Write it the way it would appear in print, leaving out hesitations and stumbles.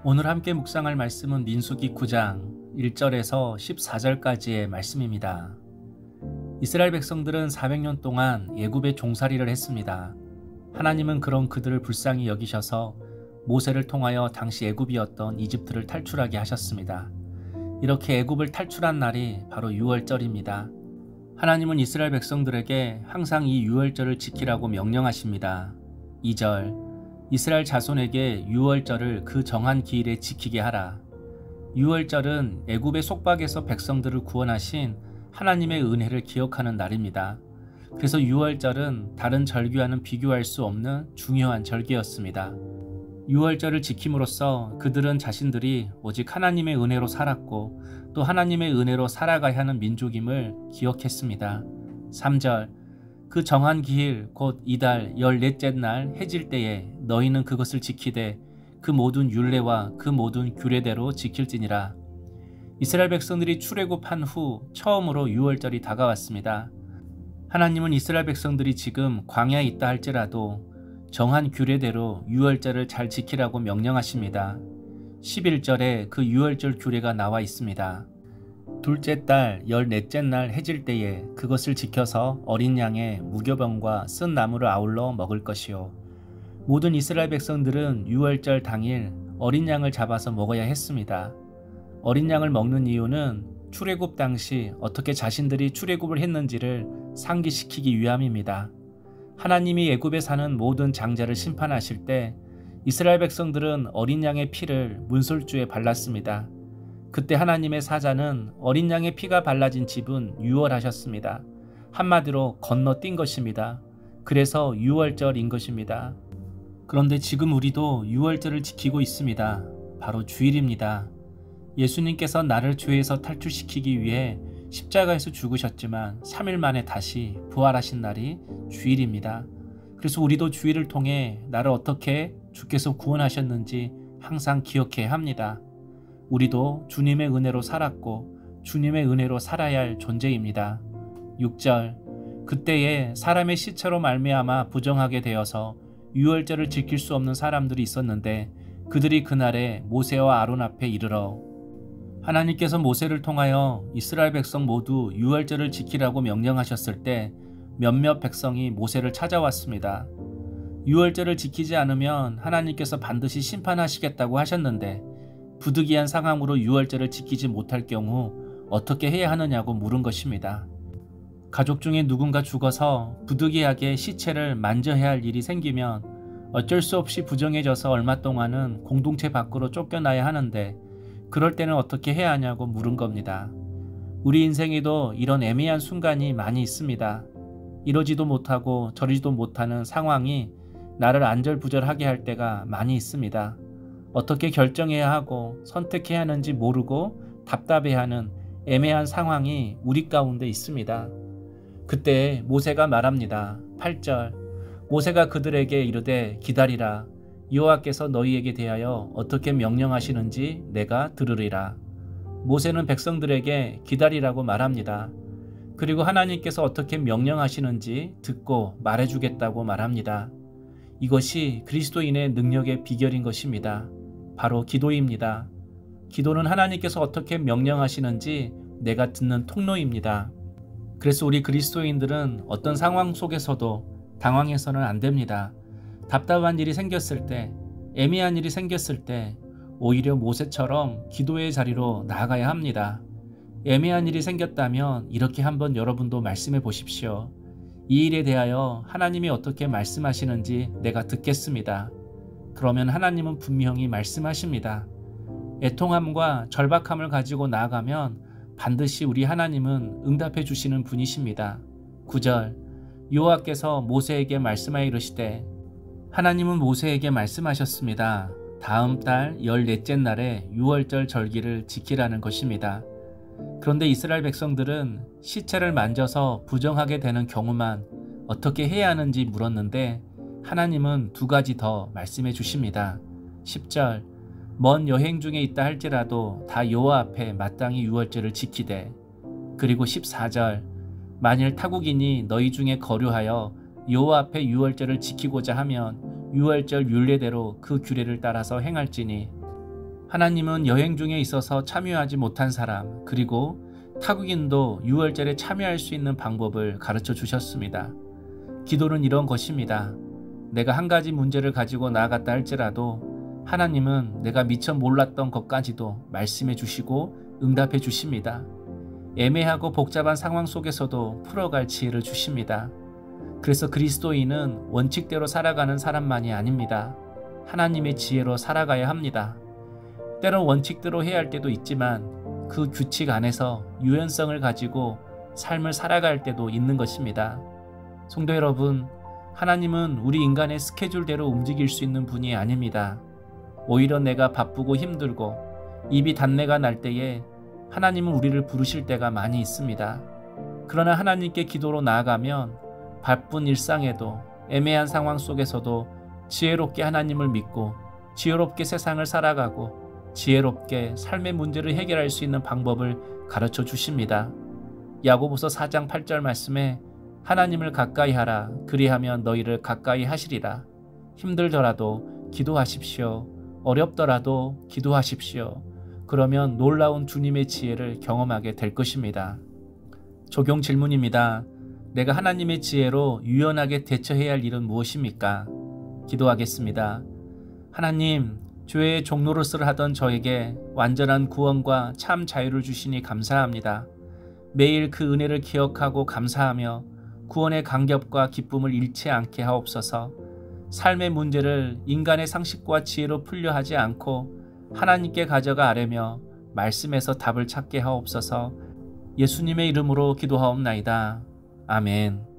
오늘 함께 묵상할 말씀은 민수기 9장 1절에서 14절까지의 말씀입니다. 이스라엘 백성들은 400년 동안 애굽에 종살이를 했습니다. 하나님은 그런 그들을 불쌍히 여기셔서 모세를 통하여 당시 애굽이었던 이집트를 탈출하게 하셨습니다. 이렇게 애굽을 탈출한 날이 바로 유월절입니다. 하나님은 이스라엘 백성들에게 항상 이 유월절을 지키라고 명령하십니다. 2절 이스라엘 자손에게 유월절을 그 정한 기일에 지키게 하라. 유월절은 애굽의 속박에서 백성들을 구원하신 하나님의 은혜를 기억하는 날입니다. 그래서 유월절은 다른 절기와는 비교할 수 없는 중요한 절기였습니다. 유월절을 지킴으로써 그들은 자신들이 오직 하나님의 은혜로 살았고 또 하나님의 은혜로 살아가야 하는 민족임을 기억했습니다. 3절 그 정한 기일 곧 이달 14째 날 해질 때에 너희는 그것을 지키되 그 모든 율례와 그 모든 규례대로 지킬지니라. 이스라엘 백성들이 출애굽한 후 처음으로 유월절이 다가왔습니다. 하나님은 이스라엘 백성들이 지금 광야에 있다 할지라도 정한 규례대로 유월절을 잘 지키라고 명령하십니다. 11절에 그 유월절 규례가 나와 있습니다. 둘째 달 14째 날 해질 때에 그것을 지켜서 어린 양의 무교병과 쓴 나무를 아울러 먹을 것이요. 모든 이스라엘 백성들은 유월절 당일 어린 양을 잡아서 먹어야 했습니다. 어린 양을 먹는 이유는 출애굽 당시 어떻게 자신들이 출애굽을 했는지를 상기시키기 위함입니다. 하나님이 애굽에 사는 모든 장자를 심판하실 때 이스라엘 백성들은 어린 양의 피를 문설주에 발랐습니다. 그때 하나님의 사자는 어린 양의 피가 발라진 집은 유월하셨습니다. 한마디로 건너뛴 것입니다. 그래서 유월절인 것입니다. 그런데 지금 우리도 유월절을 지키고 있습니다. 바로 주일입니다. 예수님께서 나를 죄에서 탈출시키기 위해 십자가에서 죽으셨지만 3일 만에 다시 부활하신 날이 주일입니다. 그래서 우리도 주일을 통해 나를 어떻게 주께서 구원하셨는지 항상 기억해야 합니다. 우리도 주님의 은혜로 살았고 주님의 은혜로 살아야 할 존재입니다. 6절 그때에 사람의 시체로 말미암아 부정하게 되어서 유월절을 지킬 수 없는 사람들이 있었는데 그들이 그날에 모세와 아론 앞에 이르러 하나님께서 모세를 통하여 이스라엘 백성 모두 유월절을 지키라고 명령하셨을 때 몇몇 백성이 모세를 찾아왔습니다. 유월절을 지키지 않으면 하나님께서 반드시 심판하시겠다고 하셨는데 부득이한 상황으로 유월절을 지키지 못할 경우 어떻게 해야 하느냐고 물은 것입니다. 가족 중에 누군가 죽어서 부득이하게 시체를 만져야 할 일이 생기면 어쩔 수 없이 부정해져서 얼마 동안은 공동체 밖으로 쫓겨나야 하는데 그럴 때는 어떻게 해야 하냐고 물은 겁니다. 우리 인생에도 이런 애매한 순간이 많이 있습니다. 이러지도 못하고 저러지도 못하는 상황이 나를 안절부절하게 할 때가 많이 있습니다. 어떻게 결정해야 하고 선택해야 하는지 모르고 답답해하는 애매한 상황이 우리 가운데 있습니다. 그때 모세가 말합니다. 8절 모세가 그들에게 이르되 기다리라. 여호와께서 너희에게 대하여 어떻게 명령하시는지 내가 들으리라. 모세는 백성들에게 기다리라고 말합니다. 그리고 하나님께서 어떻게 명령하시는지 듣고 말해주겠다고 말합니다. 이것이 그리스도인의 능력의 비결인 것입니다. 바로 기도입니다. 기도는 하나님께서 어떻게 명령하시는지 내가 듣는 통로입니다. 그래서 우리 그리스도인들은 어떤 상황 속에서도 당황해서는 안 됩니다. 답답한 일이 생겼을 때, 애매한 일이 생겼을 때 오히려 모세처럼 기도의 자리로 나아가야 합니다. 애매한 일이 생겼다면 이렇게 한번 여러분도 말씀해 보십시오. 이 일에 대하여 하나님이 어떻게 말씀하시는지 내가 듣겠습니다. 그러면 하나님은 분명히 말씀하십니다. 애통함과 절박함을 가지고 나아가면 반드시 우리 하나님은 응답해 주시는 분이십니다. 9절 여호와께서 모세에게 말씀하여 이르시되 하나님은 모세에게 말씀하셨습니다. 다음 달 14째 날에 유월절 절기를 지키라는 것입니다. 그런데 이스라엘 백성들은 시체를 만져서 부정하게 되는 경우만 어떻게 해야 하는지 물었는데 하나님은 두 가지 더 말씀해 주십니다. 10절 먼 여행 중에 있다 할지라도 다 여호와 앞에 마땅히 유월절을 지키되 그리고 14절 만일 타국인이 너희 중에 거류하여 여호와 앞에 유월절을 지키고자 하면 유월절 율례대로 그 규례를 따라서 행할지니 하나님은 여행 중에 있어서 참여하지 못한 사람, 그리고 타국인도 유월절에 참여할 수 있는 방법을 가르쳐 주셨습니다. 기도는 이런 것입니다. 내가 한 가지 문제를 가지고 나아갔다 할지라도 하나님은 내가 미처 몰랐던 것까지도 말씀해 주시고 응답해 주십니다. 애매하고 복잡한 상황 속에서도 풀어갈 지혜를 주십니다. 그래서 그리스도인은 원칙대로 살아가는 사람만이 아닙니다. 하나님의 지혜로 살아가야 합니다. 때론 원칙대로 해야 할 때도 있지만 그 규칙 안에서 유연성을 가지고 삶을 살아갈 때도 있는 것입니다. 성도 여러분, 하나님은 우리 인간의 스케줄대로 움직일 수 있는 분이 아닙니다. 오히려 내가 바쁘고 힘들고 입이 단내가 날 때에 하나님은 우리를 부르실 때가 많이 있습니다. 그러나 하나님께 기도로 나아가면 바쁜 일상에도 애매한 상황 속에서도 지혜롭게 하나님을 믿고 지혜롭게 세상을 살아가고 지혜롭게 삶의 문제를 해결할 수 있는 방법을 가르쳐 주십니다. 야고보서 4장 8절 말씀에 하나님을 가까이 하라. 그리하면 너희를 가까이 하시리라. 힘들더라도 기도하십시오. 어렵더라도 기도하십시오. 그러면 놀라운 주님의 지혜를 경험하게 될 것입니다. 적용 질문입니다. 내가 하나님의 지혜로 유연하게 대처해야 할 일은 무엇입니까? 기도하겠습니다. 하나님, 죄의 종노릇을 하던 저에게 완전한 구원과 참 자유를 주시니 감사합니다. 매일 그 은혜를 기억하고 감사하며 구원의 감격과 기쁨을 잃지 않게 하옵소서. 삶의 문제를 인간의 상식과 지혜로 풀려 하지 않고 하나님께 가져가 아뢰며 말씀에서 답을 찾게 하옵소서. 예수님의 이름으로 기도하옵나이다. 아멘.